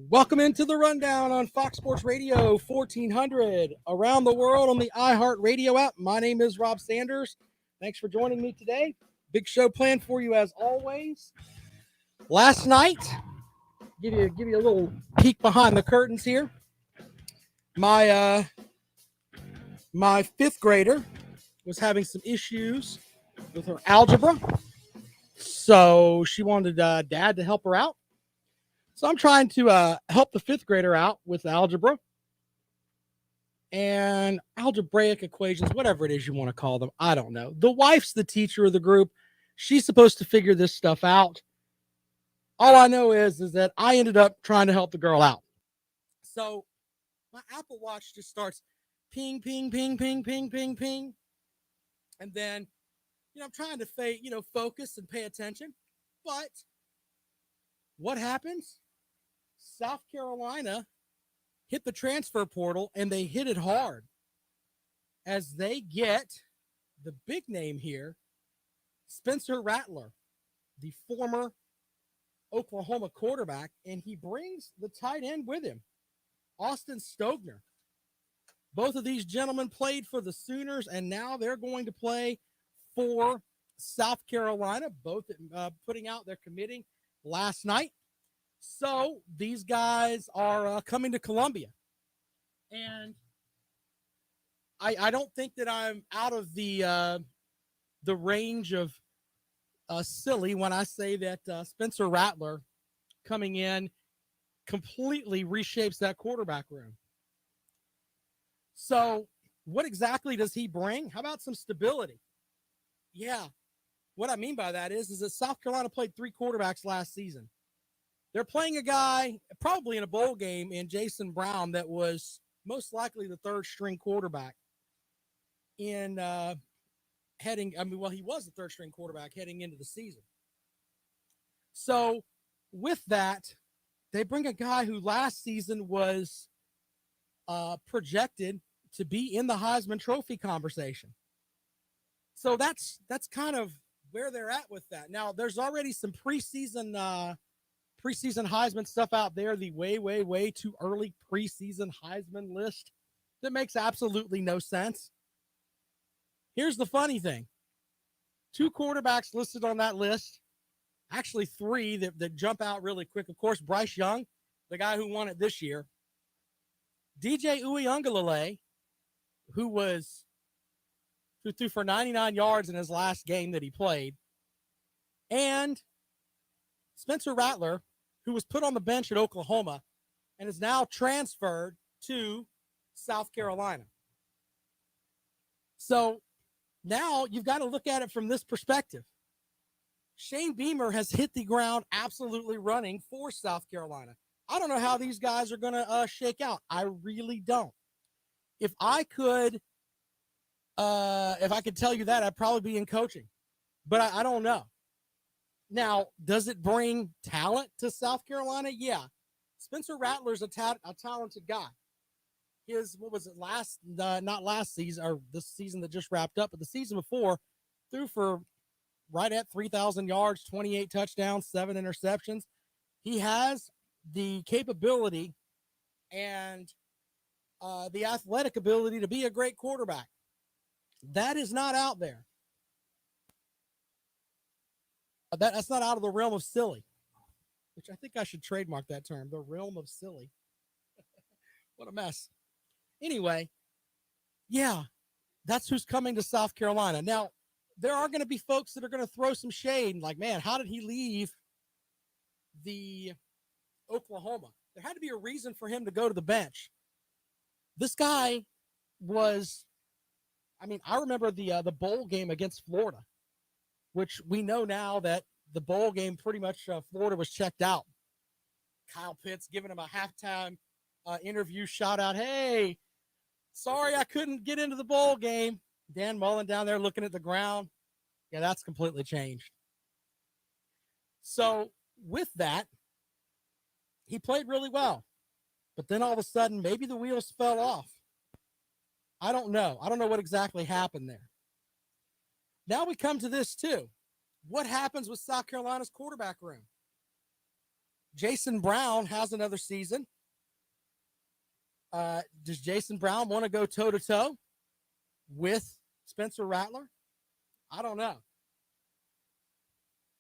Welcome into the rundown on Fox Sports Radio 1400 around the world on the iHeartRadio app. My name is Rob Sanders. Thanks for joining me today. Big show planned for you as always. Last night, give you a little peek behind the curtains here. My fifth grader was having some issues with her algebra, so she wanted Dad to help her out. So I'm trying to help the fifth grader out with algebra and algebraic equations, whatever it is you want to call them. I don't know. The wife's the teacher of the group. She's supposed to figure this stuff out. All I know is that I ended up trying to help the girl out. So my Apple Watch just starts ping, ping, ping, ping, ping, ping, ping. And then, I'm trying to focus and pay attention. But what happens? South Carolina hit the transfer portal, and they hit it hard as they get the big name here, Spencer Rattler, the former Oklahoma quarterback, and he brings the tight end with him, Austin Stogner. Both of these gentlemen played for the Sooners, and now they're going to play for South Carolina, both putting out their committing last night. So these guys are coming to Columbia. And I don't think that I'm out of the range of silly when I say that Spencer Rattler coming in completely reshapes that quarterback room. So what exactly does he bring? How about some stability? Yeah. What I mean by that is that South Carolina played 3 quarterbacks last season. They're playing a guy probably in a bowl game in Jason Brown that was most likely the third string quarterback he was the third string quarterback heading into the season. So with that, they bring a guy who last season was projected to be in the Heisman Trophy conversation. So that's kind of where they're at with that. Now, there's already some preseason Heisman stuff out there, the way too early preseason Heisman list that makes absolutely no sense. Here's the funny thing. 2 quarterbacks listed on that list, actually 3 that jump out really quick. Of course, Bryce Young, the guy who won it this year. DJ Uiagalelei, who threw for 99 yards in his last game that he played. And Spencer Rattler, who was put on the bench at Oklahoma and is now transferred to South Carolina. So now you've got to look at it from this perspective. Shane Beamer has hit the ground absolutely running for South Carolina. I don't know how these guys are going to shake out. I really don't. If I could tell you that, I'd probably be in coaching. But I don't know. Now, does it bring talent to South Carolina? Yeah. Spencer Rattler's a talented guy. Not last season, or this season that just wrapped up, but the season before, threw for right at 3,000 yards, 28 touchdowns, 7 interceptions. He has the capability and the athletic ability to be a great quarterback. That is not out there. That's not out of the realm of silly, which I think I should trademark that term, the realm of silly. What a mess. Anyway, yeah, that's who's coming to South Carolina. Now, there are going to be folks that are going to throw some shade like, man, how did he leave the Oklahoma? There had to be a reason for him to go to the bench. This guy I remember the bowl game against Florida, which we know now that the bowl game pretty much Florida was checked out. Kyle Pitts giving him a halftime interview shout out. Hey, sorry I couldn't get into the bowl game. Dan Mullen down there looking at the ground. Yeah, that's completely changed. So with that, he played really well. But then all of a sudden, maybe the wheels fell off. I don't know. I don't know what exactly happened there. Now we come to this too. What happens with South Carolina's quarterback room? Jason Brown has another season. Does Jason Brown want to go toe-to-toe with Spencer Rattler? I don't know.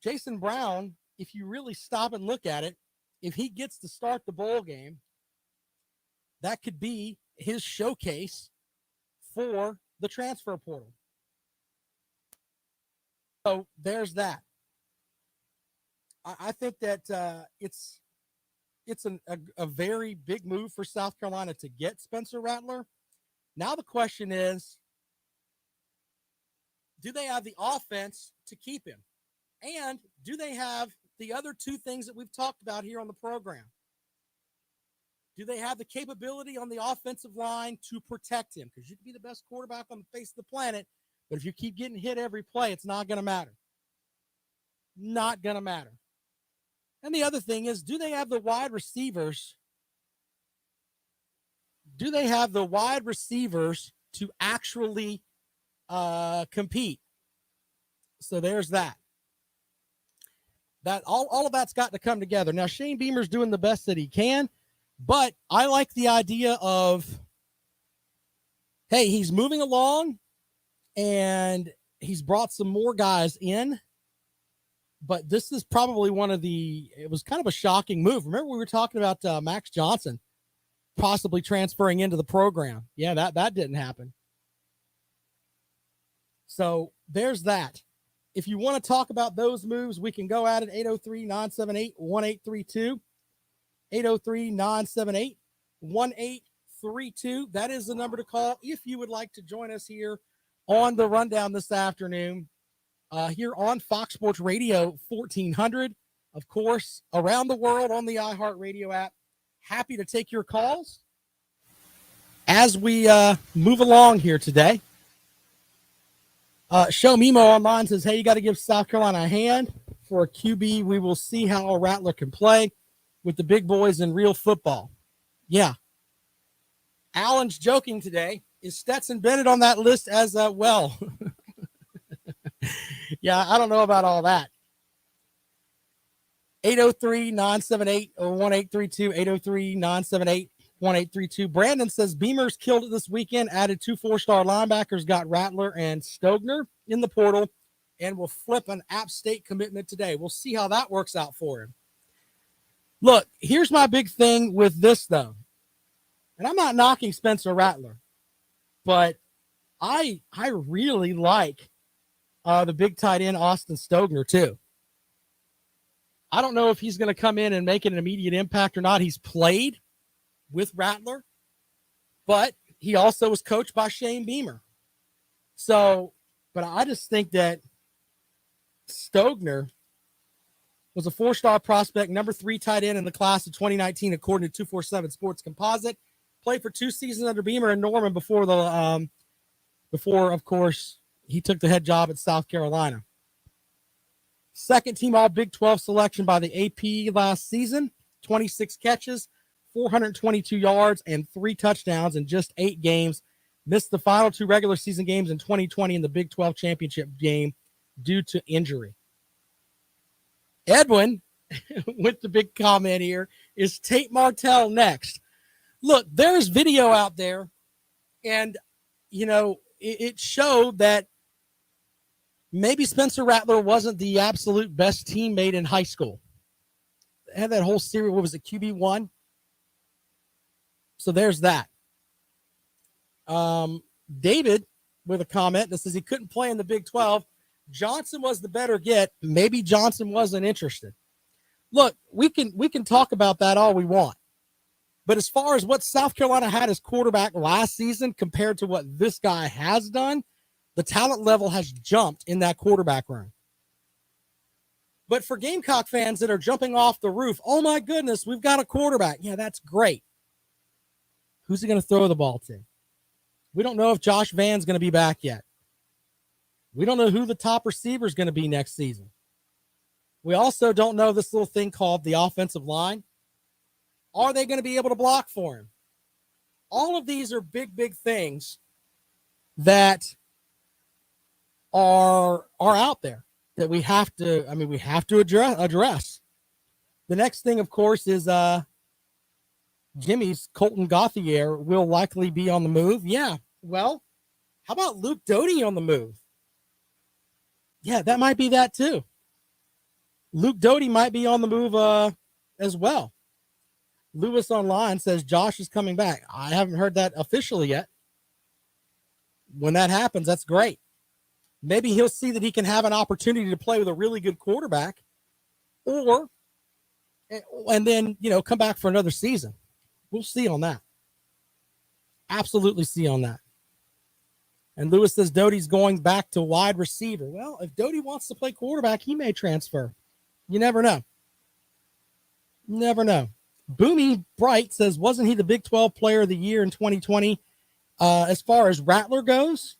Jason Brown, if you really stop and look at it, if he gets to start the bowl game, that could be his showcase for the transfer portal. So there's that. I think that it's a very big move for South Carolina to get Spencer Rattler. Now the question is, do they have the offense to keep him? And do they have the other two things that we've talked about here on the program? Do they have the capability on the offensive line to protect him? Because you can be the best quarterback on the face of the planet, but if you keep getting hit every play, it's not going to matter. Not going to matter. And the other thing is, do they have the wide receivers? Do they have the wide receivers to actually compete? So there's that. That all of that's got to come together. Now, Shane Beamer's doing the best that he can, but I like the idea of, hey, he's moving along and he's brought some more guys in. But this is probably it was kind of a shocking move. Remember, we were talking about Max Johnson possibly transferring into the program. Yeah, that didn't happen. So there's that. If you want to talk about those moves, we can go at it. 803-978-1832. 803-978-1832. That is the number to call if you would like to join us here on the rundown this afternoon. Here on Fox Sports Radio 1400, of course, around the world on the iHeartRadio app. Happy to take your calls as we move along here today. Show Mimo online says, hey, you got to give South Carolina a hand for a QB. We will see how a Rattler can play with the big boys in real football. Yeah. Alan's joking today. Is Stetson Bennett on that list as well? Yeah, I don't know about all that. 803-978-1832, 803-978-1832. Brandon says Beamer's killed it this weekend, added 2 4-star linebackers, got Rattler and Stogner in the portal, and will flip an App State commitment today. We'll see how that works out for him. Look, here's my big thing with this, though. And I'm not knocking Spencer Rattler, but I really like the big tight end, Austin Stogner, too. I don't know if he's going to come in and make an immediate impact or not. He's played with Rattler, but he also was coached by Shane Beamer. So, but I just think that Stogner was a 4-star prospect, number 3 tight end in the class of 2019, according to 247 Sports Composite. Played for 2 seasons under Beamer and Norman before, of course, he took the head job at South Carolina. Second team all Big 12 selection by the AP last season. 26 catches, 422 yards, and 3 touchdowns in just 8 games. Missed the final 2 regular season games in 2020 in the Big 12 championship game due to injury. Edwin, with the big comment here, is Tate Martell next? Look, there's video out there, and, it showed that maybe Spencer Rattler wasn't the absolute best teammate in high school. They had that whole series, what was it, QB1? So there's that. David with a comment that says he couldn't play in the Big 12. Johnson was the better get. Maybe Johnson wasn't interested. Look, we can talk about that all we want. But as far as what South Carolina had as quarterback last season compared to what this guy has done, the talent level has jumped in that quarterback room. But for Gamecock fans that are jumping off the roof, oh my goodness, we've got a quarterback. Yeah, that's great. Who's he going to throw the ball to? We don't know if Josh Van's going to be back yet. We don't know who the top receiver is going to be next season. We also don't know this little thing called the offensive line. Are they going to be able to block for him? All of these are big, big things that are out there that we have to address. The next thing, of course, is Jimmy's Colton Gauthier will likely be on the move. Yeah. Well, how about Luke Doty on the move? Yeah, that might be that too. Luke Doty might be on the move as well. Lewis Online says Josh is coming back. I haven't heard that officially yet. When that happens, that's great. Maybe he'll see that he can have an opportunity to play with a really good quarterback, and then, come back for another season. We'll see on that. Absolutely see on that. And Lewis says Doty's going back to wide receiver. Well, if Doty wants to play quarterback, he may transfer. You never know. Never know. Boomy Bright says, wasn't he the Big 12 Player of the Year in 2020? As far as Rattler goes,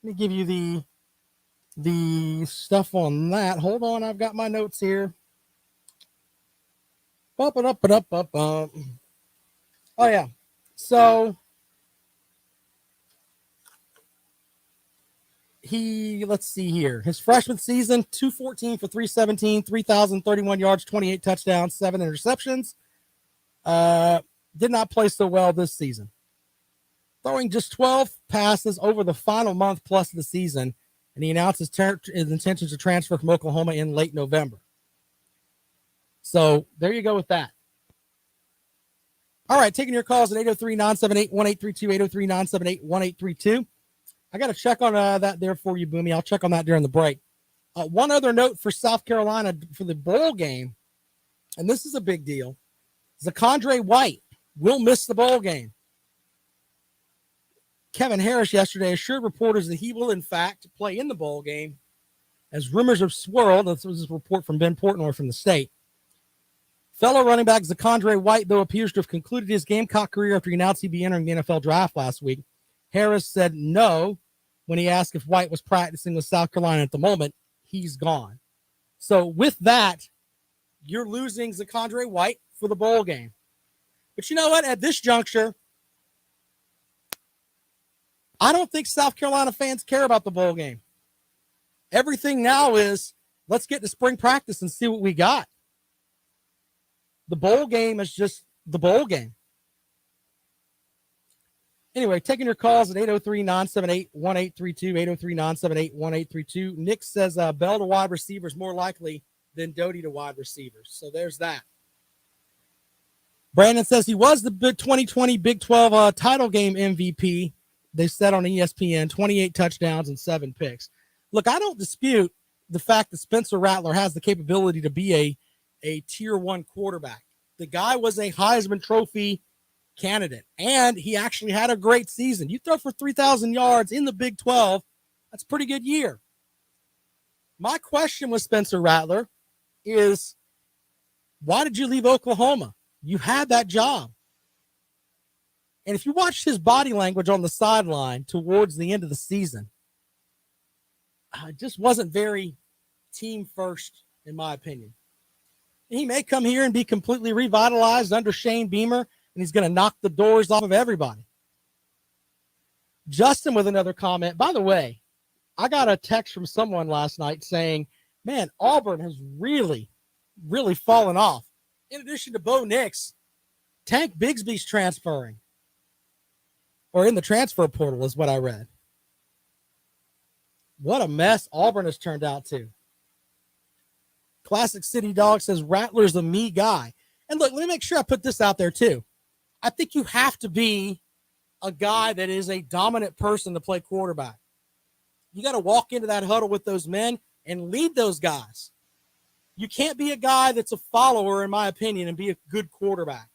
let me give you the stuff on that. Hold on, I've got my notes here. Bump it up and up. Oh, yeah. So let's see here. His freshman season, 214 for 317, 3,031 yards, 28 touchdowns, 7 interceptions. Did not play so well this season. Throwing just 12 passes over the final month plus of the season, and he announced his intention to transfer from Oklahoma in late November. So there you go with that. All right, taking your calls at 803-978-1832, 803-978-1832. I got to check on that there for you, Boomy. I'll check on that during the break. One other note for South Carolina for the bowl game, and this is a big deal. Zakondre White will miss the bowl game. Kevin Harris yesterday assured reporters that he will, in fact, play in the bowl game, as rumors have swirled. This was a report from Ben Portnoy from the state. Fellow running back Zakondre White, though, appears to have concluded his Gamecock career after he announced he'd be entering the NFL draft last week. Harris said no when he asked if White was practicing with South Carolina at the moment. He's gone. So with that, you're losing Zakondre White for the bowl game. But you know what? At this juncture, I don't think South Carolina fans care about the bowl game. Everything now is, let's get to spring practice and see what we got. The bowl game is just the bowl game. Anyway, taking your calls at 803-978-1832, 803-978-1832. Nick says Bell to wide receivers more likely than Doty to wide receivers. So there's that. Brandon says he was the 2020 Big 12 title game MVP. They said on ESPN, 28 touchdowns and 7 picks. Look, I don't dispute the fact that Spencer Rattler has the capability to be a tier 1 quarterback. The guy was a Heisman Trophy candidate, and he actually had a great season. You throw for 3,000 yards in the Big 12, that's a pretty good year. My question with Spencer Rattler is, why did you leave Oklahoma? You had that job. And if you watched his body language on the sideline towards the end of the season, it just wasn't very team first, in my opinion. He may come here and be completely revitalized under Shane Beamer, and he's going to knock the doors off of everybody. Justin with another comment. By the way, I got a text from someone last night saying, man, Auburn has really, really fallen off. In addition to Bo Nix, Tank Bigsby's transferring. Or in the transfer portal is what I read. What a mess Auburn has turned out to. Classic City Dog says Rattler's a me guy. And look, let me make sure I put this out there too. I think you have to be a guy that is a dominant person to play quarterback. You got to walk into that huddle with those men and lead those guys. You can't be a guy that's a follower, in my opinion, and be a good quarterback.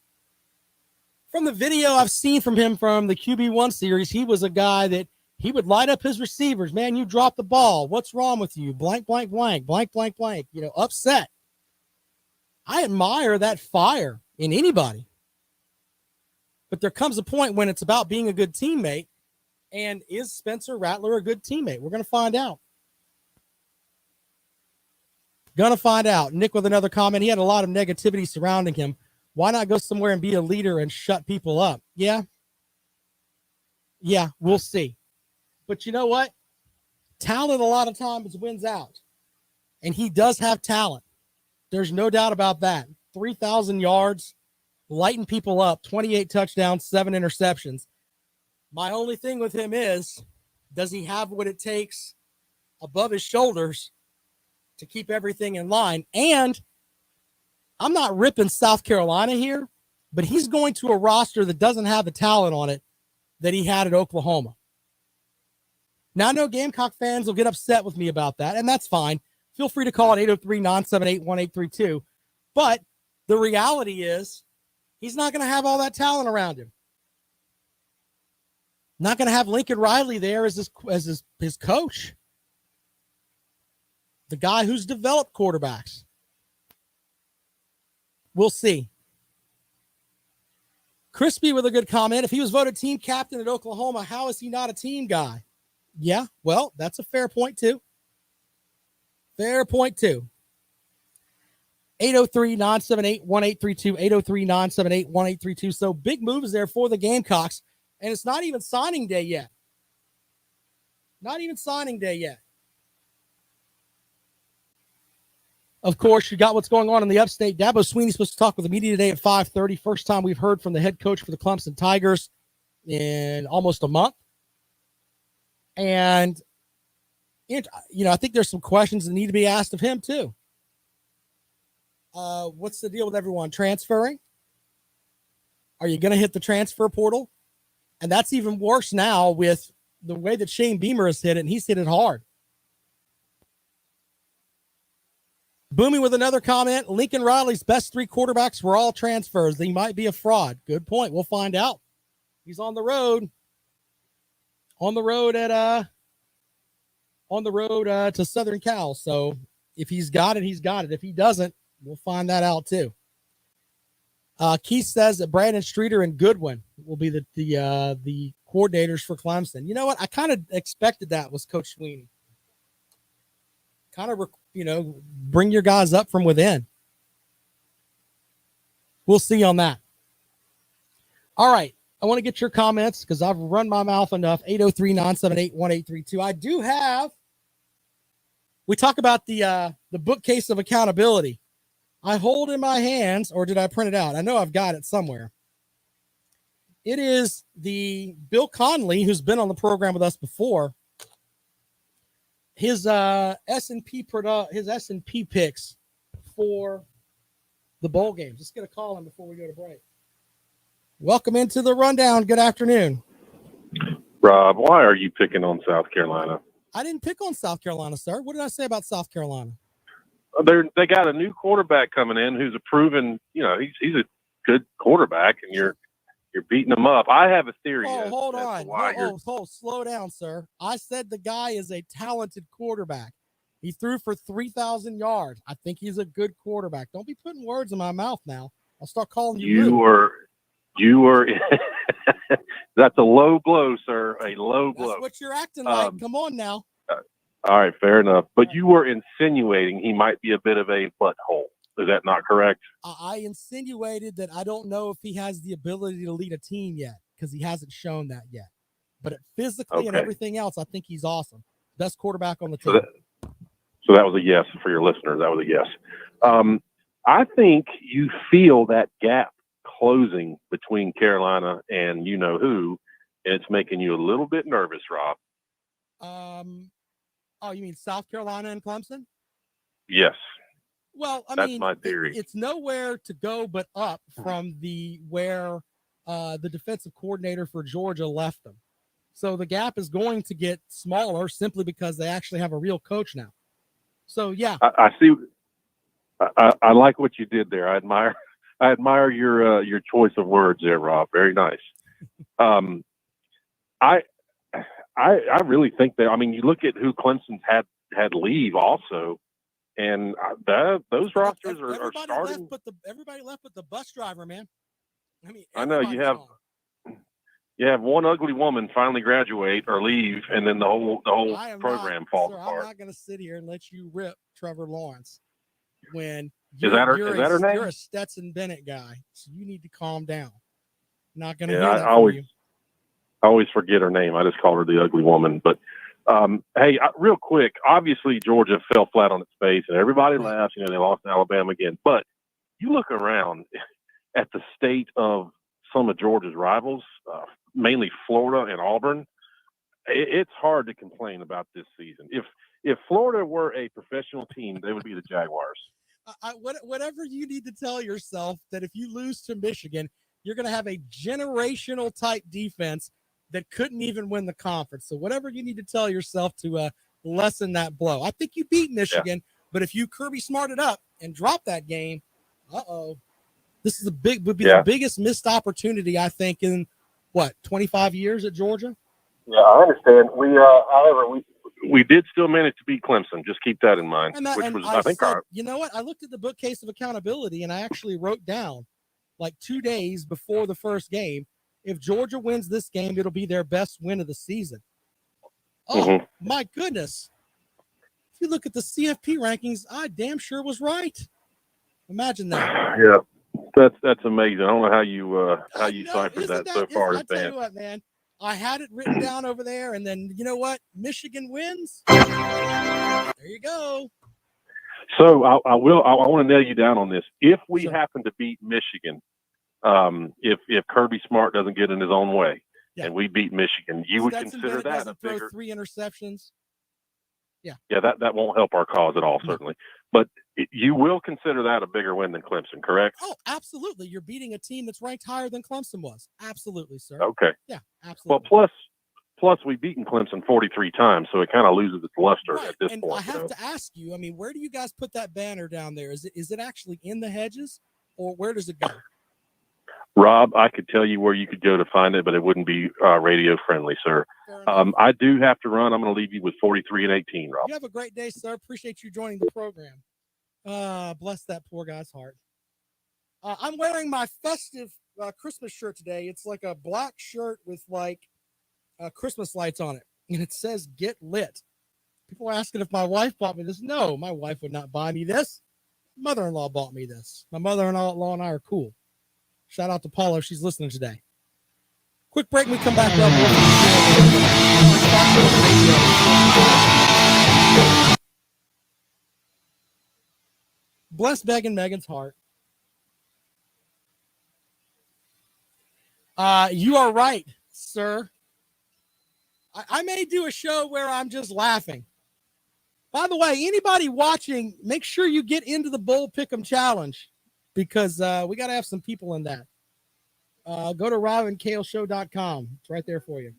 From the video I've seen from him from the QB1 series, he was a guy that he would light up his receivers. Man, you dropped the ball. What's wrong with you? Blank, blank, blank, blank, blank, blank. Upset. I admire that fire in anybody. But there comes a point when it's about being a good teammate. And is Spencer Rattler a good teammate? We're going to find out. Gonna find out. Nick with another comment. He had a lot of negativity surrounding him. Why not go somewhere and be a leader and shut people up? Yeah, we'll see. But you know what? Talent a lot of times wins out. And he does have talent. There's no doubt about that. 3,000 yards, lighting people up, 28 touchdowns, 7 interceptions. My only thing with him is, does he have what it takes above his shoulders to keep everything in line? And I'm not ripping South Carolina here, but he's going to a roster that doesn't have the talent on it that he had at Oklahoma. Now, I know Gamecock fans will get upset with me about that, and that's fine. Feel free to call at 803-978-1832. But the reality is he's not going to have all that talent around him. Not going to have Lincoln Riley there as his coach. The guy who's developed quarterbacks. We'll see. Crispy with a good comment. If he was voted team captain at Oklahoma, how is he not a team guy? Yeah, well, that's a fair point, too. Fair point, too. 803-978-1832, 803-978-1832. So big moves there for the Gamecocks, and it's not even signing day yet. Not even signing day yet. Of course, you got what's going on in the upstate. Dabo Sweeney's supposed to talk with the media today at 5:30. First time we've heard from the head coach for the Clemson Tigers in almost a month. And, I think there's some questions that need to be asked of him, too. What's the deal with everyone transferring? Are you going to hit the transfer portal? And that's even worse now with the way that Shane Beamer has hit it, and he's hit it hard. Boomy with another comment. Lincoln Riley's best 3 quarterbacks were all transfers. He might be a fraud. Good point. We'll find out. He's on the road. On the road to Southern Cal. So if he's got it, he's got it. If he doesn't, we'll find that out too. Keith says that Brandon Streeter and Goodwin will be the coordinators for Clemson. You know what? I kind of expected that was Coach Sweeney. Kind of, bring your guys up from within. We'll see on that. All right. I want to get your comments because I've run my mouth enough. 803-978-1832. We talk about the bookcase of accountability. I hold in my hands, or did I print it out? I know I've got it somewhere. It is the Bill Conley, who's been on the program with us before. His S&P picks for the bowl games. Let's get a call in before we go to break. Welcome into the rundown. Good afternoon. Rob, why are you picking on South Carolina? I didn't pick on South Carolina, sir. What did I say about South Carolina? They got a new quarterback coming in who's a proven, he's a good quarterback, and you're beating him up. I have a theory. Hold on. Slow down, sir. I said the guy is a talented quarterback. He threw for 3,000 yards. I think he's a good quarterback. Don't be putting words in my mouth now. I'll start calling you. You were. That's a low blow, sir. A low blow. That's what you're acting like. Come on now. All right, fair enough. But you were insinuating he might be a bit of a butthole. Is that not correct? I insinuated that I don't know if he has the ability to lead a team yet because he hasn't shown that yet. But physically and everything else, I think he's awesome. Best quarterback on the team. So that was a yes for your listeners. That was a yes. I think you feel that gap closing between Carolina and you-know-who, and it's making you a little bit nervous, Rob. You mean South Carolina and Clemson? Yes. Well, that's my theory. It's nowhere to go but up from where the defensive coordinator for Georgia left them. So the gap is going to get smaller simply because they actually have a real coach now. So, yeah. I see. I like what you did there. I admire your choice of words there, Rob. Very nice. I really think that. I mean, you look at who Clemson's had leave also, and those rosters are starting. Everybody left but the bus driver, man. I mean, I know you have one ugly woman finally graduate or leave, and then the whole program falls apart. I'm not going to sit here and let you rip Trevor Lawrence when is that her name? You're a Stetson Bennett guy, so you need to calm down. Not going to hear that from you. I always forget her name. I just call her the ugly woman. But, hey, real quick, obviously Georgia fell flat on its face, and everybody laughs. They lost to Alabama again. But you look around at the state of some of Georgia's rivals, mainly Florida and Auburn. It's hard to complain about this season. If Florida were a professional team, they would be the Jaguars. Whatever you need to tell yourself that if you lose to Michigan, you're going to have a generational type defense that couldn't even win the conference. So whatever you need to tell yourself to lessen that blow. I think you beat Michigan, but if you Kirby smarted up and drop that game, this is would be the biggest missed opportunity, I think, in 25 years at Georgia. Yeah, I understand. However, we did still manage to beat Clemson. Just keep that in mind. You know what? I looked at the bookcase of accountability, and I actually wrote down, like 2 days before the first game, if Georgia wins this game, it'll be their best win of the season. Oh, my goodness. If you look at the CFP rankings, I damn sure was right. Imagine that. Yeah, that's amazing. I don't know how you ciphered that so far in advance. I tell you what, man. I had it written down over there, and then you know what? Michigan wins. There you go. So I want to nail you down on this. If we happen to beat Michigan, if Kirby Smart doesn't get in his own way, and we beat Michigan, you would consider that a bigger 3 interceptions. Yeah, that won't help our cause at all, certainly. But you will consider that a bigger win than Clemson, correct? Oh, absolutely. You're beating a team that's ranked higher than Clemson was. Absolutely, sir. Okay. Yeah, absolutely. Well, plus we've beaten Clemson 43 times, so it kind of loses its luster at this point. I have to ask you, I mean, where do you guys put that banner down there? Is it actually in the hedges, or where does it go? Rob, I could tell you where you could go to find it, but it wouldn't be radio friendly, sir. I do have to run. I'm going to leave you with 43 and 18, Rob. You have a great day, sir. Appreciate you joining the program. Bless that poor guy's heart. I'm wearing my festive Christmas shirt today. It's like a black shirt with like Christmas lights on it, and it says "Get Lit." People are asking if my wife bought me this. No, my wife would not buy me this. Mother-in-law bought me this. My mother-in-law and I are cool. Shout out to Paula. She's listening today. Quick break. We come back up. Bless Megan's heart. You are right, sir. I may do a show where I'm just laughing. By the way, anybody watching, make sure you get into the Bowl Pick'em Challenge, because we got to have some people in that. Go to robandkaleshow.com. It's right there for you.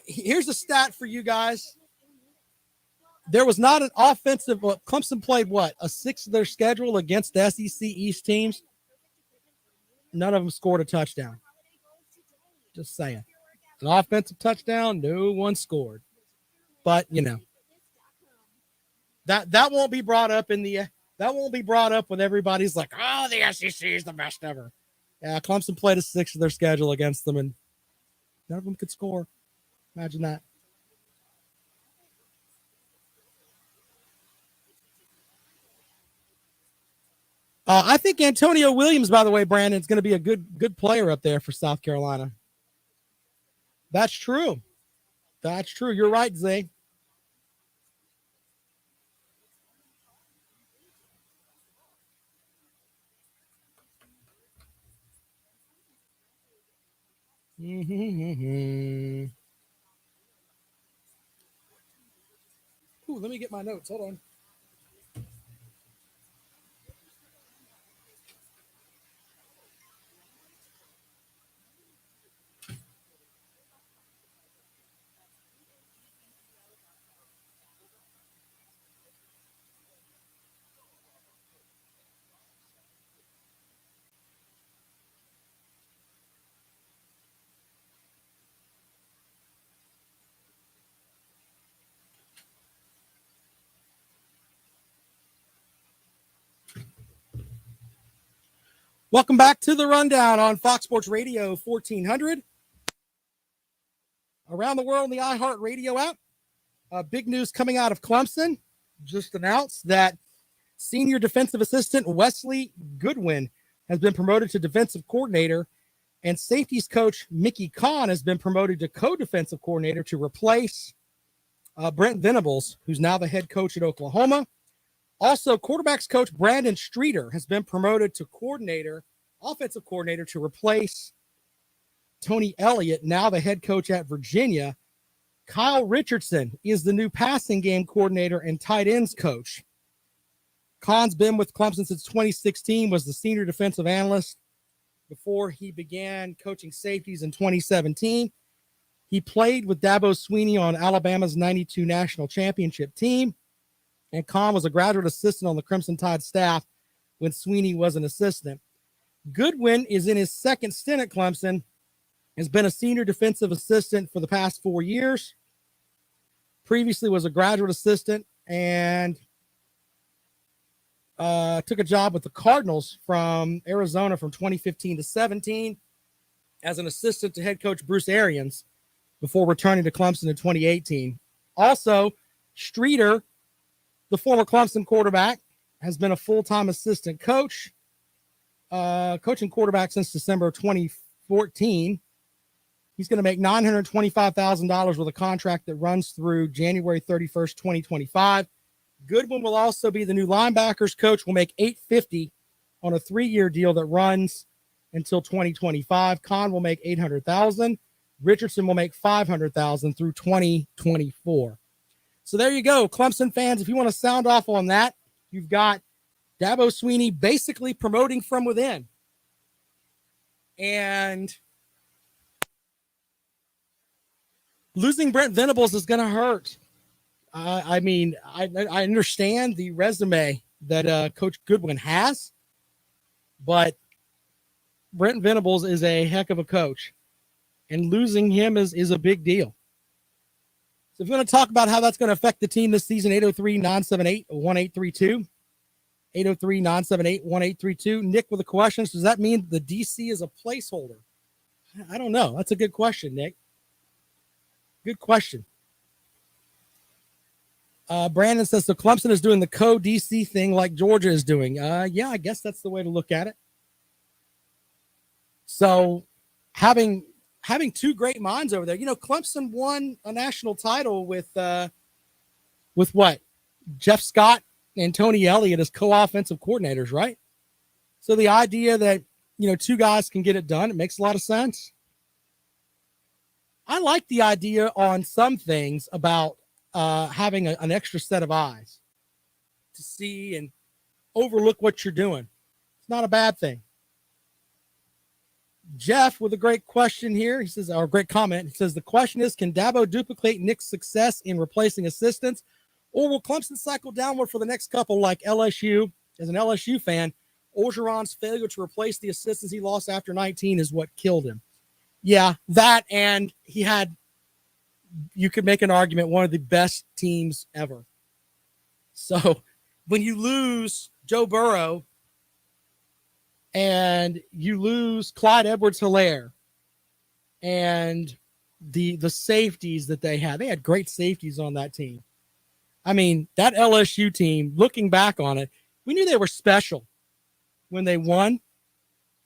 Here's a stat for you guys. There was not an offensive. Clemson played a sixth of their schedule against the SEC East teams. None of them scored a touchdown. Just saying. An offensive touchdown, no one scored. But that won't be brought up when everybody's like, "Oh, the SEC is the best ever." Yeah, Clemson played a sixth of their schedule against them, and none of them could score. Imagine that. I think Antonio Williams, by the way, Brandon, is going to be a good player up there for South Carolina. That's true. That's true. You're right, Zay. Ooh, let me get my notes. Hold on. Welcome back to the Rundown on Fox Sports Radio 1400. Around the world in the iHeartRadio app. Big news coming out of Clemson. Just announced that senior defensive assistant Wesley Goodwin has been promoted to defensive coordinator, And safeties coach Mickey Kahn has been promoted to co-defensive coordinator to replace Brent Venables, who's now the head coach at Oklahoma. Also, quarterbacks coach Brandon Streeter has been promoted to offensive coordinator to replace Tony Elliott, now the head coach at Virginia. Kyle Richardson is the new passing game coordinator and tight ends coach. Kahn's been with Clemson since 2016, was the senior defensive analyst before he began coaching safeties in 2017. He played with Dabo Swinney on Alabama's 92 national championship team. And Kahn was a graduate assistant on the Crimson Tide staff when Swinney was an assistant. Goodwin is in his second stint at Clemson, has been a senior defensive assistant for the past 4 years. Previously was a graduate assistant and took a job with the Cardinals from Arizona from 2015 to 17 as an assistant to head coach Bruce Arians before returning to Clemson in 2018. Also, Streeter, the former Clemson quarterback, has been a full-time assistant coach, coaching quarterback since December of 2014. He's going to make $925,000 with a contract that runs through January 31st, 2025. Goodwin will also be the new linebackers coach, will make $850,000 on a 3-year deal that runs until 2025. Kahn will make $800,000. Richardson will make $500,000 through 2024. So there you go, Clemson fans. If you want to sound off on that, you've got Dabo Swinney basically promoting from within. And losing Brent Venables is going to hurt. I understand the resume that Coach Goodwin has, but Brent Venables is a heck of a coach, and losing him is a big deal. So if you want to talk about how that's going to affect the team this season, 803-978-1832. 803-978-1832. Nick with a question. Does that mean the DC is a placeholder? I don't know. That's a good question, Nick. Good question. Brandon says, so Clemson is doing the co-DC thing like Georgia is doing. Yeah, I guess that's the way to look at it. So having two great minds over there. You know, Clemson won a national title with what? Jeff Scott and Tony Elliott as co-offensive coordinators, right? So the idea that, you know, two guys can get it done, it makes a lot of sense. I like the idea on some things about having an extra set of eyes to see and overlook what you're doing. It's not a bad thing. Jeff with a great question here. He says, or a great comment. He says, the question is, can Dabo duplicate Nick's success in replacing assistants, or will Clemson cycle downward for the next couple like LSU? As an LSU fan, Orgeron's failure to replace the assistants he lost after 19 is what killed him. Yeah, that, and he had, you could make an argument, one of the best teams ever. So when you lose Joe Burrow and you lose Clyde Edwards-Helaire and the safeties that they had great safeties on that team. I mean, that LSU team, looking back on it, we knew they were special when they won,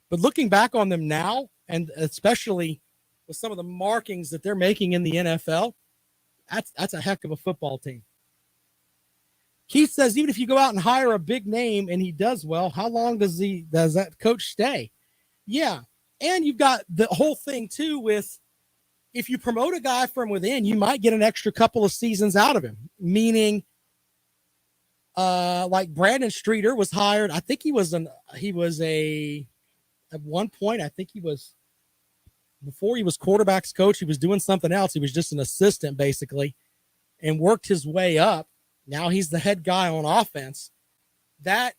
but looking back on them now, and especially with some of the markings that they're making in the NFL, that's a heck of a football team. Keith says, even if you go out and hire a big name and he does well, how long does that coach stay? Yeah. And you've got the whole thing too with, if you promote a guy from within, you might get an extra couple of seasons out of him. Meaning, like Brandon Streeter was hired. I think at one point, I think before he was quarterback's coach, he was doing something else. He was just an assistant basically and worked his way up. Now he's the head guy on offense. That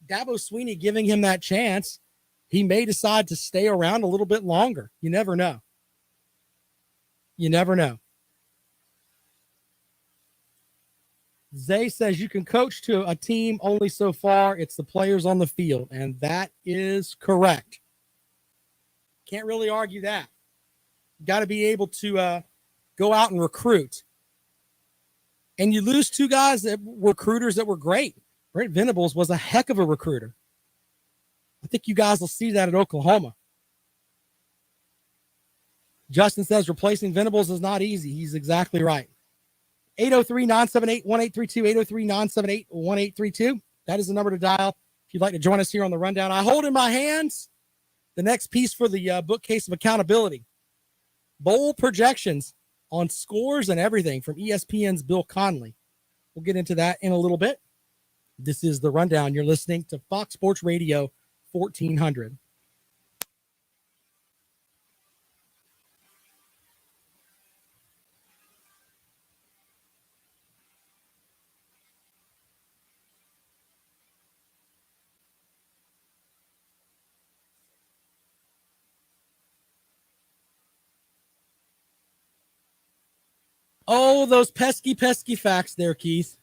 Dabo Swinney giving him that chance, he may decide to stay around a little bit longer. You never know. You never know. Zay says you can coach to a team only so far. It's the players on the field, and that is correct. Can't really argue that. You got to be able to go out and recruit. And you lose two guys that were recruiters that were great. Brent Venables was a heck of a recruiter. I think you guys will see that at Oklahoma. Justin says replacing Venables is not easy. He's exactly right. 803-978-1832, 803-978-1832. That is the number to dial if you'd like to join us here on the rundown. I hold in my hands the next piece for the bookcase of accountability. Bowl projections on scores and everything from ESPN's Bill Conley. We'll get into that in a little bit. This is the rundown. You're listening to Fox Sports Radio 1400. Oh, those pesky facts there, Keith.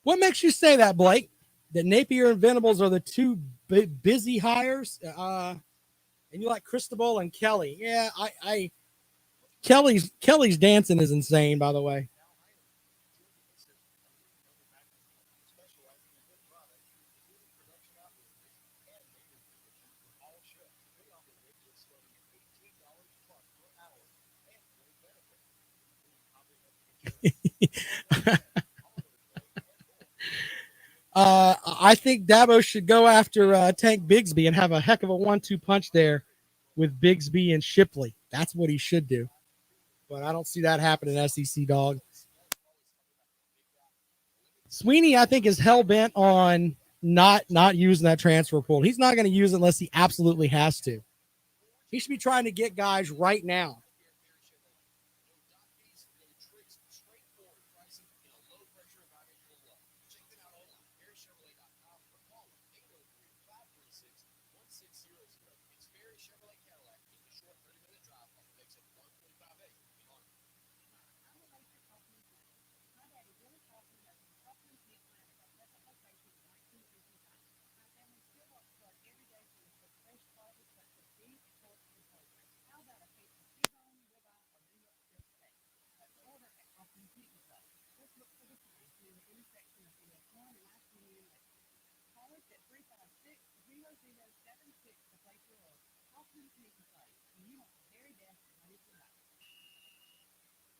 What makes you say that, Blake? That Napier and Venables are the two busy hires? And you like Cristobal and Kelly. Yeah, Kelly's dancing is insane, by the way. I think Dabo should go after Tank Bigsby and have a heck of a 1-2 punch there with Bigsby and Shipley. That's what he should do. But I don't see that happening, SEC dog. Sweeney, I think, is hell-bent on not using that transfer portal. He's not going to use it unless he absolutely has to. He should be trying to get guys right now.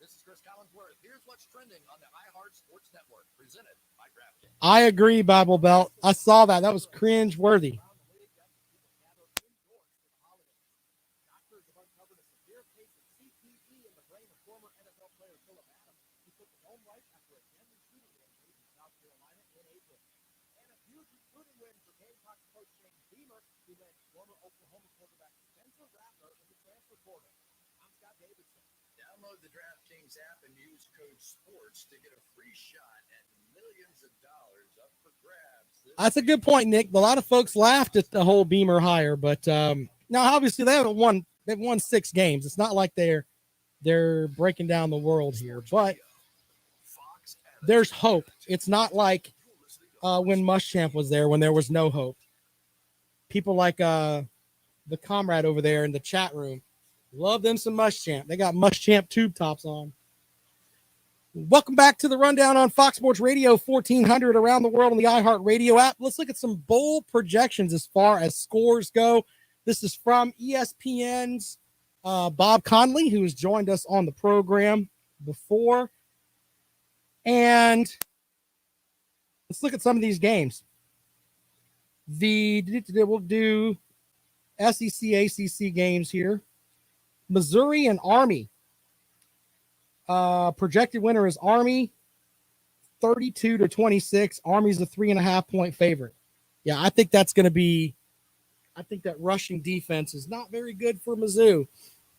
This is Chris Collinsworth. Here's what's trending on the iHeart Sports Network, presented by DraftKings. I agree, Bible Belt. I saw that. That was cringe-worthy. Doctors have uncovered a severe case of CTE in the brain of former NFL player Philip Adams. He took it home right after a deadly shooting range in South Carolina in April. And a huge recruiting win for Gamecocks coach James Beamer, who led former Oklahoma quarterback Spencer Rattler in the transfer portal. I'm Scott Davidson. Download the DraftKings app and use code SPORTS to get a free shot at millions of dollars up for grabs. That's a good point, Nick. A lot of folks laughed at the whole Beamer hire, but now obviously they haven't won. They've won 6 games. It's not like they're breaking down the world here, but there's hope. It's not like when Muschamp was there, when there was no hope. People like the comrade over there in the chat room love them some Muschamp. They got Muschamp tube tops on. Welcome back to the rundown on Fox Sports Radio 1400 around the world on the iHeart Radio app. Let's look at some bowl projections as far as scores go. This is from ESPN's Bob Conley, who has joined us on the program before. And let's look at some of these games. We'll do SEC, ACC games here. Missouri and Army. Projected winner is Army, 32-26. Army's a 3.5-point favorite. Yeah, I think that's going to be. I think that rushing defense is not very good for Mizzou.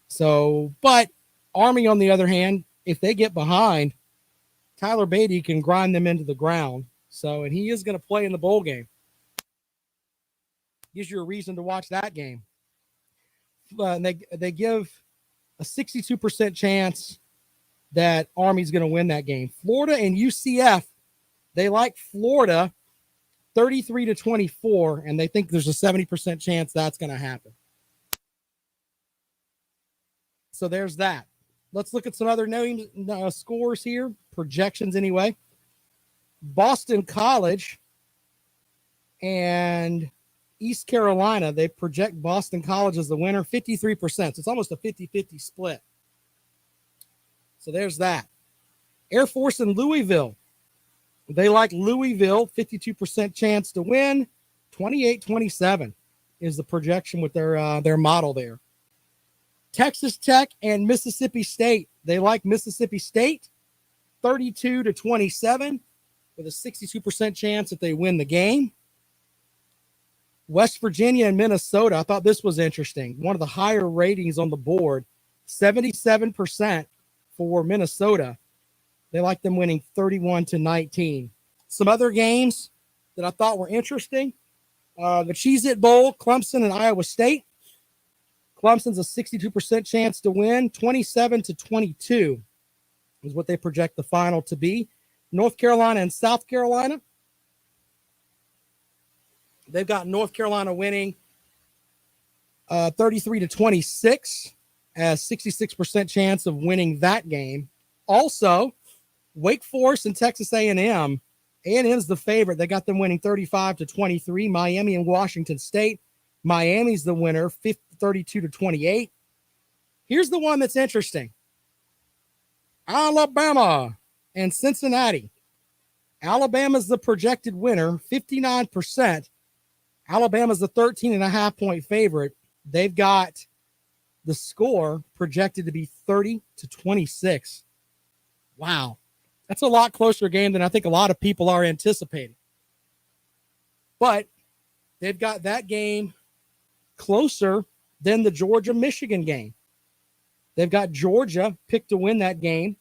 So, but Army, on the other hand, if they get behind, Tyler Beatty can grind them into the ground. So, and he is going to play in the bowl game. Gives you a reason to watch that game. And they give a 62% chance that Army's going to win that game. Florida and UCF, they like Florida 33-24, and they think there's a 70% chance that's going to happen. So there's that. Let's look at some other names, scores here. projections anyway. Boston College and East Carolina, they project Boston College as the winner, 53%. So it's almost a 50-50 split. So there's that. Air Force and Louisville. They like Louisville, 52% chance to win, 28-27 is the projection with their model there. Texas Tech and Mississippi State. They like Mississippi State, 32-27, with a 62% chance that they win the game. West Virginia and Minnesota. I thought this was interesting. One of the higher ratings on the board, 77% for Minnesota. They like them winning 31-19. Some other games that I thought were interesting. The Cheez-It Bowl, Clemson and Iowa State. Clemson's a 62% chance to win, 27-22 is what they project the final to be. North Carolina and South Carolina. They've got North Carolina winning 33-26, as 66% chance of winning that game. Also, Wake Forest and Texas A&M. A&M's the favorite. They got them winning 35-23. Miami and Washington State. Miami's the winner, 32-28. Here's the one that's interesting. Alabama and Cincinnati. Alabama's the projected winner, 59%. Alabama's the 13.5-point favorite. They've got the score projected to be 30-26. Wow. That's a lot closer game than I think a lot of people are anticipating. But they've got that game closer than the Georgia-Michigan game. They've got Georgia picked to win that game,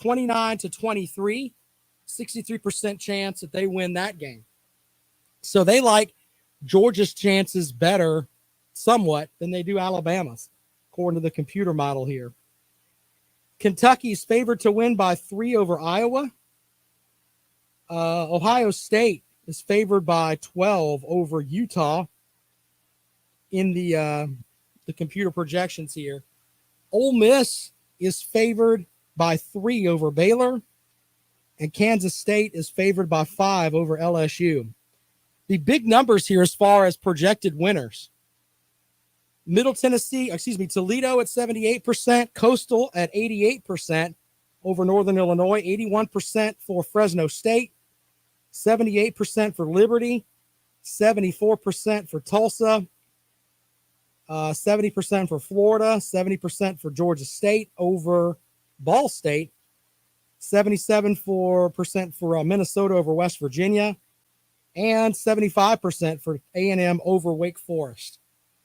29-23, 63% chance that they win that game. So they like Georgia's chances better somewhat than they do Alabama's, according to the computer model here. Kentucky's favored to win by 3 over Iowa. Ohio State is favored by 12 over Utah in the computer projections here. Ole Miss is favored by 3 over Baylor, and Kansas State is favored by 5 over LSU. The big numbers here as far as projected winners. Toledo at 78%, Coastal at 88% over Northern Illinois, 81% for Fresno State, 78% for Liberty, 74% for Tulsa, 70% for Florida, 70% for Georgia State over Ball State, 77% for Minnesota over West Virginia, and 75% for A&M over Wake Forest.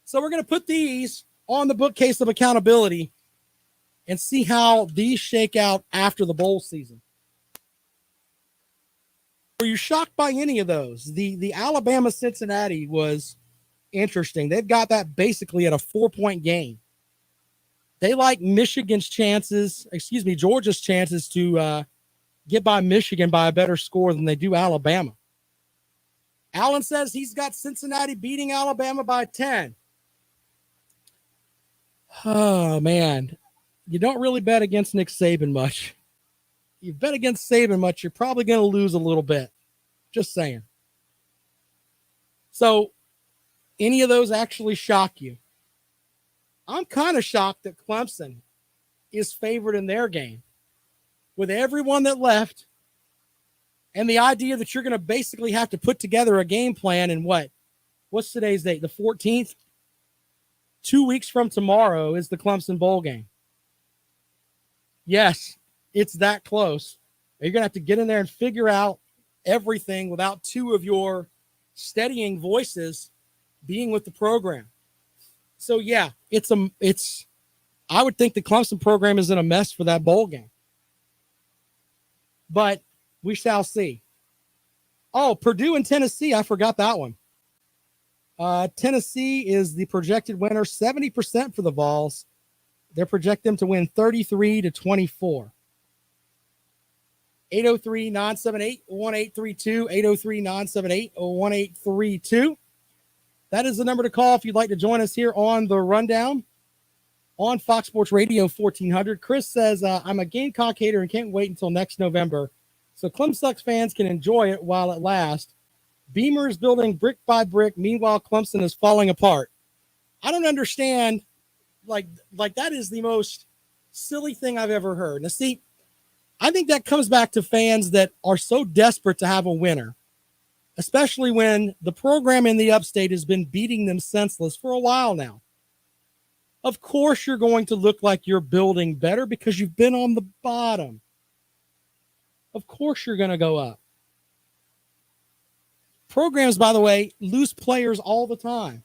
So we're going to put these on the bookcase of accountability and see how these shake out after the bowl season. Were you shocked by any of those? The Alabama-Cincinnati was interesting. They've got that basically at a 4-point game. They like Georgia's chances to get by Michigan by a better score than they do Alabama. Allen says he's got Cincinnati beating Alabama by 10. Oh, man. You don't really bet against Nick Saban much. You bet against Saban much, you're probably going to lose a little bit. Just saying. So, any of those actually shock you? I'm kind of shocked that Clemson is favored in their game. With everyone that left, and the idea that you're going to basically have to put together a game plan in what's today's date? The 14th? 2 weeks from tomorrow is the Clemson Bowl game. Yes, it's that close. You're going to have to get in there and figure out everything without two of your steadying voices being with the program. So, yeah, I would think the Clemson program is in a mess for that bowl game. But we shall see. Oh, Purdue and Tennessee. I forgot that one. Tennessee is the projected winner, 70% for the Vols. They project them to win 33-24. 803-978-1832, 803-978-1832. That is the number to call if you'd like to join us here on the Rundown. on Fox Sports Radio 1400. Chris says, I'm a Gamecock hater and can't wait until next November so Clemson fans can enjoy it while it lasts. Beamer is building brick by brick. Meanwhile, Clemson is falling apart. I don't understand. Like that is the most silly thing I've ever heard. Now, see, I think that comes back to fans that are so desperate to have a winner, especially when the program in the upstate has been beating them senseless for a while now. Of course, you're going to look like you're building better because you've been on the bottom. Of course, you're going to go up. Programs, by the way, lose players all the time.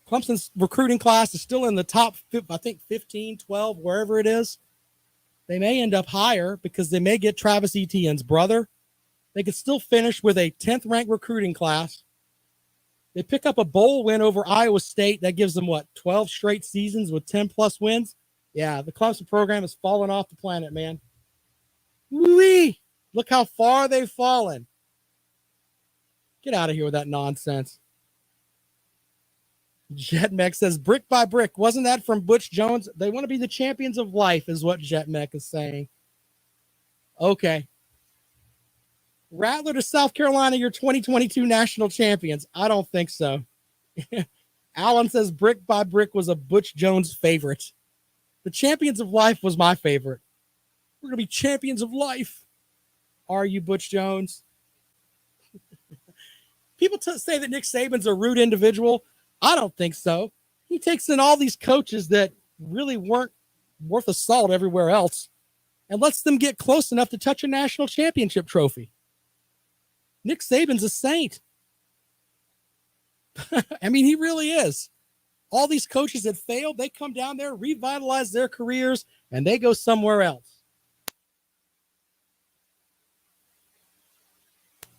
Clemson's recruiting class is still in the top, I think, 15, 12, wherever it is. They may end up higher because they may get Travis Etienne's brother. They could still finish with a 10th ranked recruiting class. They pick up a bowl win over Iowa State. That gives them, 12 straight seasons with 10-plus wins? Yeah, the Clemson program has fallen off the planet, man. Whee! Look how far they've fallen. Get out of here with that nonsense. Jetmech says, brick by brick. Wasn't that from Butch Jones? They want to be the champions of life is what Jetmech is saying. Okay. Rattler to South Carolina, your 2022 national champions. I don't think so. Alan says brick by brick was a Butch Jones favorite. The champions of life was my favorite. We're going to be champions of life. Are you, Butch Jones? People say that Nick Saban's a rude individual. I don't think so. He takes in all these coaches that really weren't worth a salt everywhere else and lets them get close enough to touch a national championship trophy. Nick Saban's a saint. I mean, he really is. All these coaches that failed, they come down there, revitalize their careers, and they go somewhere else.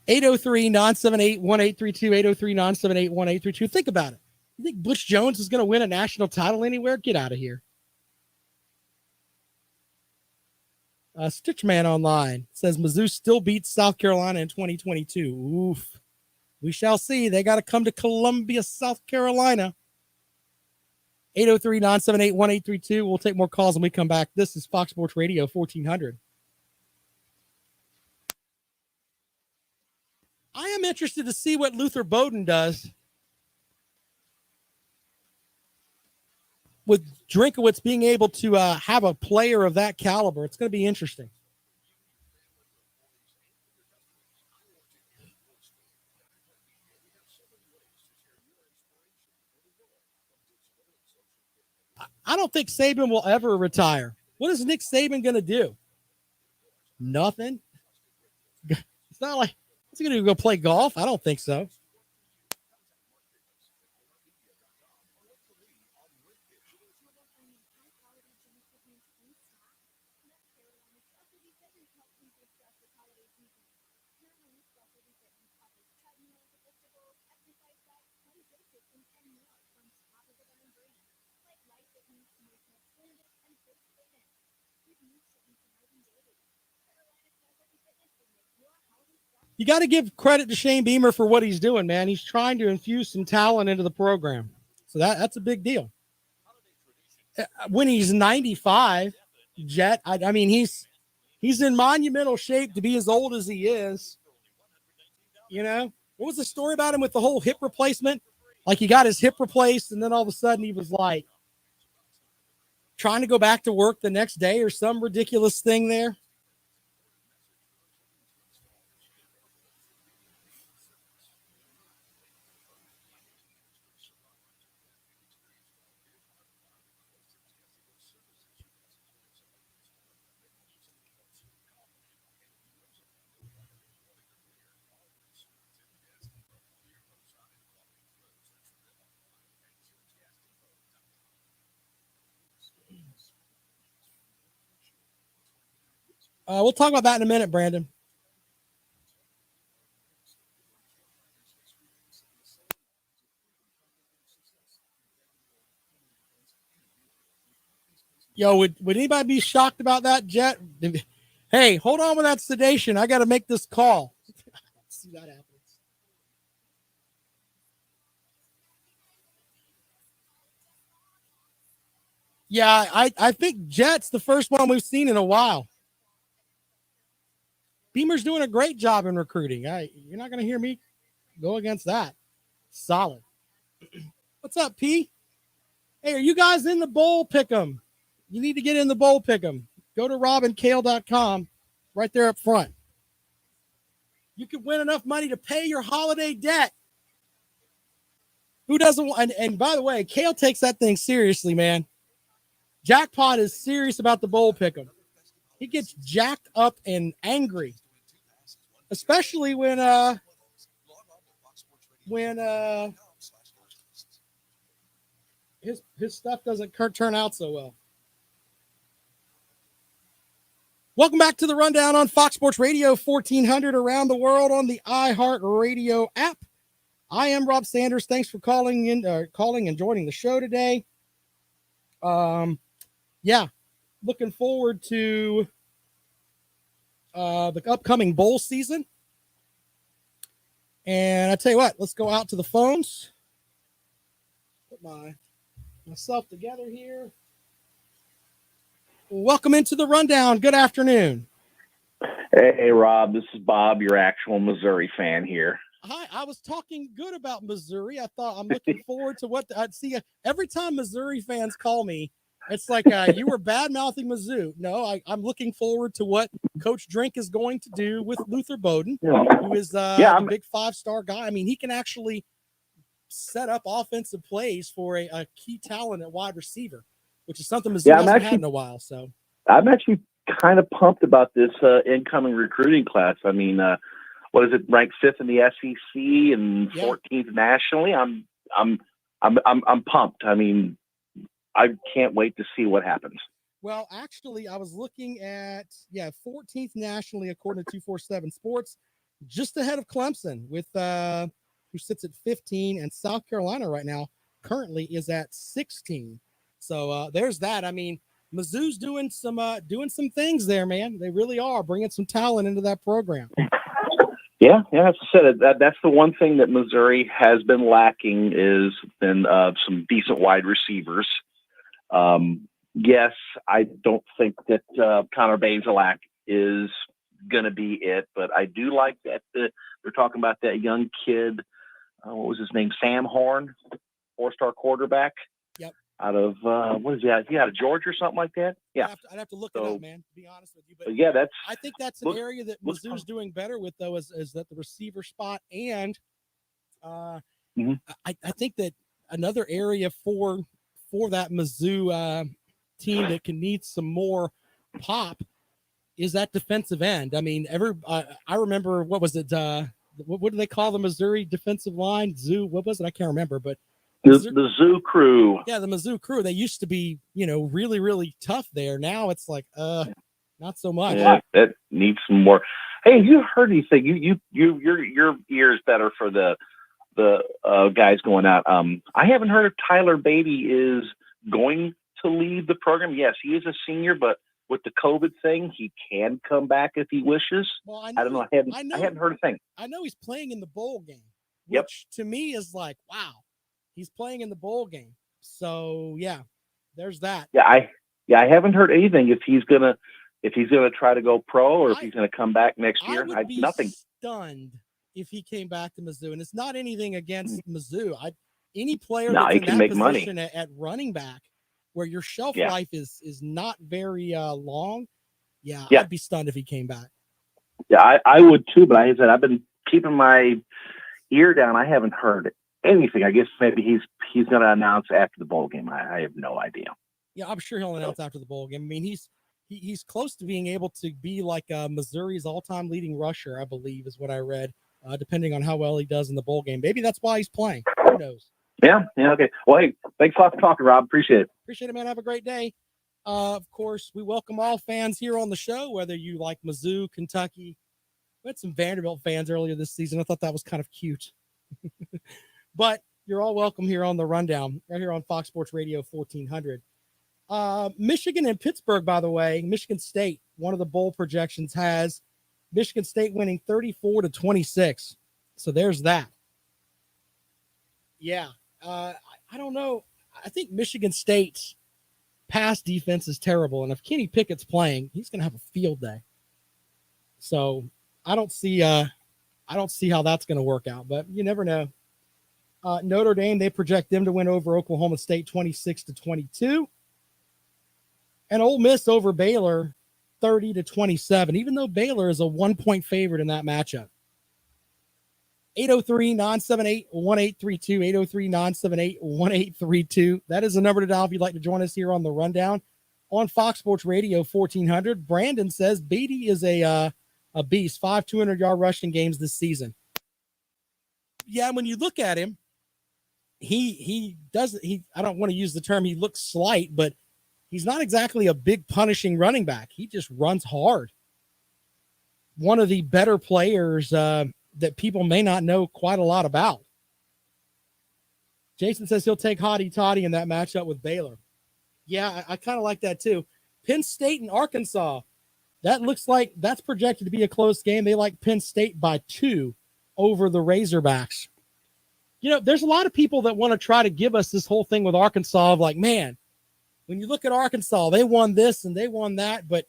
803-978-1832, 803-978-1832. Think about it. You think Butch Jones is going to win a national title anywhere? Get out of here. Stitchman Online says Mizzou still beats South Carolina in 2022. Oof. We shall see. They got to come to Columbia, South Carolina. 803-978-1832. We'll take more calls when we come back. This is Fox Sports Radio 1400. I am interested to see what Luther Bowden does with Drinkowitz being able to have a player of that caliber. It's going to be interesting. I don't think Saban will ever retire. What is Nick Saban going to do? Nothing. It's not like he's going to go play golf. I don't think so. You got to give credit to Shane Beamer for what he's doing, man. He's trying to infuse some talent into the program. So that's a big deal. When he's 95, Jet, I mean, he's in monumental shape to be as old as he is. You know, what was the story about him with the whole hip replacement? Like he got his hip replaced and then all of a sudden he was like trying to go back to work the next day or some ridiculous thing there. We'll talk about that in a minute, Brandon. Yo, would anybody be shocked about that, Jet? Hey, hold on with that sedation. I got to make this call. See that happens. Yeah, I think Jet's the first one we've seen in a while. Beamer's doing a great job in recruiting. You're not going to hear me go against that. Solid. What's up, P? Hey, are you guys in the bowl pick'em? You need to get in the bowl pick'em. Go to robinkale.com right there up front. You can win enough money to pay your holiday debt. Who doesn't want? And by the way, Kale takes that thing seriously, man. Jackpot is serious about the bowl pick'em. He gets jacked up and angry, especially when his stuff doesn't turn out so well. Welcome back to the Rundown on Fox Sports Radio 1400 around the world on the iHeartRadio app. I am Rob Sanders. Thanks for calling and joining the show today. Looking forward to the upcoming bowl season. And I tell you what, let's go out to the phones. Put myself together here. Welcome into the Rundown. Good afternoon. Hey, Rob, this is Bob, your actual Missouri fan here. Hi, I was talking good about Missouri. I thought I'm looking forward to what I'd see. Every time Missouri fans call me, it's like you were bad-mouthing Mizzou. No, I'm looking forward to what Coach Drink is going to do with Luther Bowden, who is a big 5-star guy. I mean, he can actually set up offensive plays for a key talent at wide receiver, which is something Mizzou hasn't had in a while. So I'm actually kind of pumped about this incoming recruiting class. I mean, what is it? Ranked 5th in the SEC and 14th nationally. I'm pumped. I mean, I can't wait to see what happens. Well, actually, I was looking at 14th nationally according to 247 Sports, just ahead of Clemson with who sits at 15, and South Carolina right now currently is at 16. So there's that. I mean, Mizzou's doing some things there, man. They really are bringing some talent into that program. Yeah. As I said, that's the one thing that Missouri has been lacking is been some decent wide receivers. Yes, I don't think that Connor Bazelak is going to be it, but I do like that they're talking about that young kid. What was his name? Sam Horn, 4-star quarterback. Yep. Out of what is he? Is he out of Georgia or something like that? Yeah. I'd have to look it up, man, to be honest with you. But yeah, I think that's an area that Mizzou's doing better with, though, is that the receiver spot. And I think that another area for that Mizzou team that can need some more pop is that defensive end. I mean, I remember, what was it? What do they call the Missouri defensive line? What was it? I can't remember, but the Zoo Crew. Yeah, the Mizzou Crew. They used to be, really, really tough there. Now it's like, not so much. Yeah, that needs some more. Hey, you heard anything? Your ears better for the guys going out. I haven't heard if Tyler Beatty is going to leave the program. Yes, he is a senior, but with the COVID thing, he can come back if he wishes. Well, I don't know. I hadn't heard a thing. I know he's playing in the bowl game, which to me is like, wow, he's playing in the bowl game. So yeah, there's that. Yeah, I haven't heard anything if he's gonna try to go pro or if he's gonna come back next year. I would be stunned if he came back to Mizzou, and it's not anything against Mizzou. Any player that's in that position at running back, where your shelf life is not very long. Yeah, I'd be stunned if he came back. Yeah, I would too, but I said I've been keeping my ear down. I haven't heard anything. I guess maybe he's going to announce after the bowl game. I have no idea. Yeah, I'm sure he'll announce after the bowl game. I mean, he's close to being able to be like Missouri's all-time leading rusher, I believe, is what I read. Depending on how well he does in the bowl game, maybe that's why he's playing. Who knows? Yeah, okay. Well, hey, thanks a lot for talking, Rob. Appreciate it. Appreciate it, man. Have a great day. Of course, we welcome all fans here on the show, whether you like Mizzou, Kentucky. We had some Vanderbilt fans earlier this season. I thought that was kind of cute. But you're all welcome here on the Rundown, right here on Fox Sports Radio 1400. Michigan and Pittsburgh, by the way, Michigan State, one of the bowl projections has Michigan State winning 34-26. So there's that. Yeah. I don't know. I think Michigan State pass defense is terrible. And if Kenny Pickett's playing, he's going to have a field day. So I don't see how that's going to work out, but you never know. Notre Dame, they project them to win over Oklahoma State 26-22. And Ole Miss over Baylor 30-27, even though Baylor is a 1-point favorite in that matchup. 803-978-1832, 803-978-1832. That is the number to dial if you'd like to join us here on the Rundown on Fox Sports Radio 1400. Brandon says Beatty is a beast, 5 200-yard rushing games this season. Yeah, when you look at him, I don't want to use the term he looks slight, but he's not exactly a big punishing running back. He just runs hard. One of the better players that people may not know quite a lot about. Jason says he'll take Hottie Toddy in that matchup with Baylor. Yeah, I kind of like that too. Penn State and Arkansas. That looks like that's projected to be a close game. They like Penn State by 2 over the Razorbacks. You know, there's a lot of people that want to try to give us this whole thing with Arkansas of like, man, when you look at Arkansas, they won this and they won that, but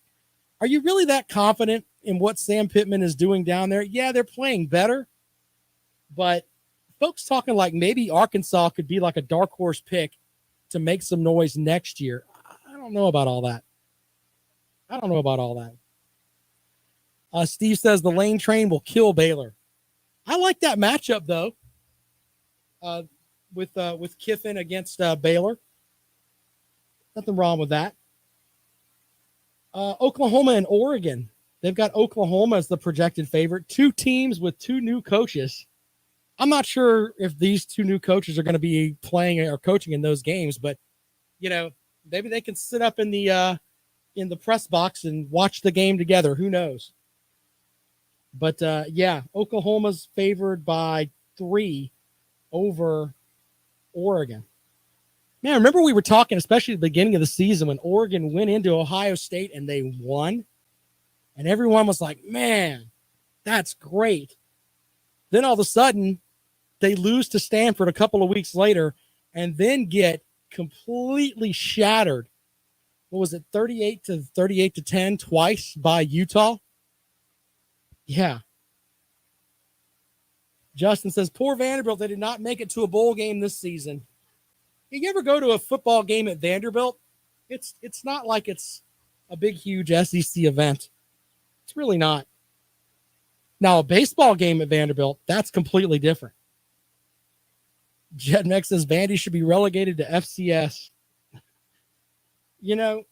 are you really that confident in what Sam Pittman is doing down there? Yeah, they're playing better, but folks talking like maybe Arkansas could be like a dark horse pick to make some noise next year. I don't know about all that. Steve says the Lane train will kill Baylor. I like that matchup though. With Kiffin against Baylor. Nothing wrong with that. Oklahoma and Oregon. They've got Oklahoma as the projected favorite. 2 teams with 2 new coaches. I'm not sure if these 2 new coaches are going to be playing or coaching in those games, but you know, maybe they can sit up in the press box and watch the game together. Who knows? But yeah, Oklahoma's favored by 3 over Oregon. Man, remember we were talking, especially at the beginning of the season, when Oregon went into Ohio State and they won, and everyone was like, man, that's great. Then all of a sudden, they lose to Stanford a couple of weeks later and then get completely shattered. What was it, 38-10 twice by Utah? Yeah. Justin says, poor Vanderbilt, they did not make it to a bowl game this season. You ever go to a football game at Vanderbilt? It's not like it's a big, huge SEC event. It's really not. Now, a baseball game at Vanderbilt, that's completely different. Jedmex says Vandy should be relegated to FCS. You know,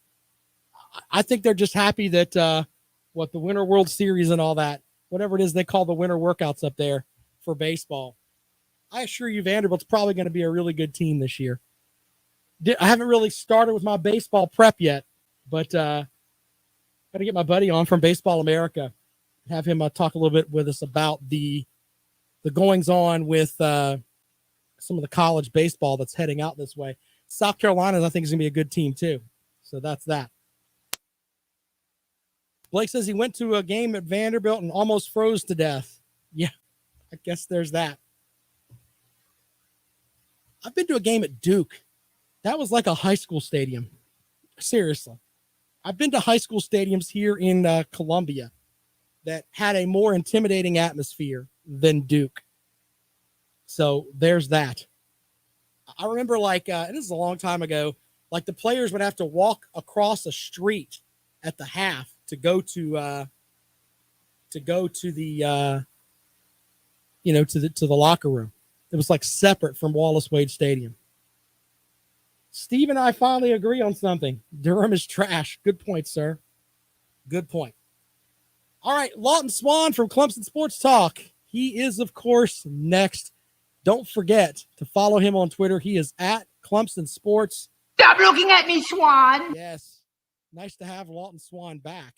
I think they're just happy that the Winter World Series and all that, whatever it is they call the winter workouts up there for baseball. I assure you Vanderbilt's probably going to be a really good team this year. I haven't really started with my baseball prep yet, but got to get my buddy on from Baseball America, have him talk a little bit with us about the goings on with some of the college baseball that's heading out this way. South Carolina, I think, is going to be a good team too. So that's that. Blake says he went to a game at Vanderbilt and almost froze to death. Yeah, I guess there's that. I've been to a game at Duke. That was like a high school stadium. Seriously. I've been to high school stadiums here in Columbia that had a more intimidating atmosphere than Duke. So there's that. I remember and this is a long time ago, like the players would have to walk across a street at the half to go to the locker room. It was like separate from Wallace Wade Stadium. Steve and I finally agree on something. Durham is trash. Good point, sir. Good point. All right, Lawton Swan from Clemson Sports Talk. He is, of course, next. Don't forget to follow him on Twitter. He is at Clemson Sports. Stop looking at me, Swan. Yes. Nice to have Lawton Swan back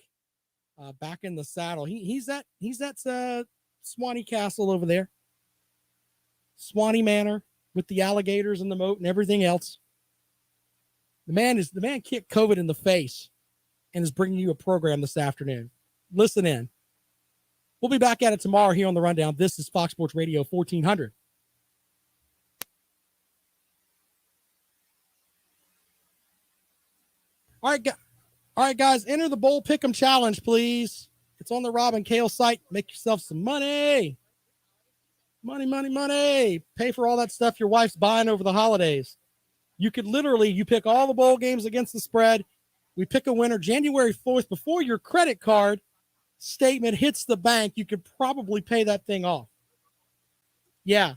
in the saddle. He's at Swanee Castle over there. Swanee Manor with the alligators and the moat and everything else. The man kicked COVID in the face and is bringing you a program this afternoon. Listen in. We'll be back at it tomorrow here on the Rundown. This is Fox Sports Radio 1400. All right, guys, enter the Bowl Pick'em Challenge, please. It's on the Rob and Kale site. Make yourself some money. Money. Pay for all that stuff your wife's buying over the holidays. You could literally, you pick all the bowl games against the spread. We pick a winner January 4th before your credit card statement hits the bank. You could probably pay that thing off. Yeah.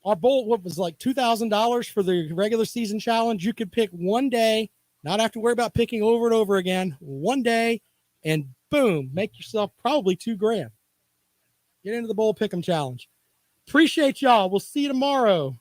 Our bowl, what was like $2,000 for the regular season challenge. You could pick one day, not have to worry about picking over and over again. One day, and boom, make yourself probably $2,000. Get into the Bowl Pick'em Challenge. Appreciate y'all. We'll see you tomorrow.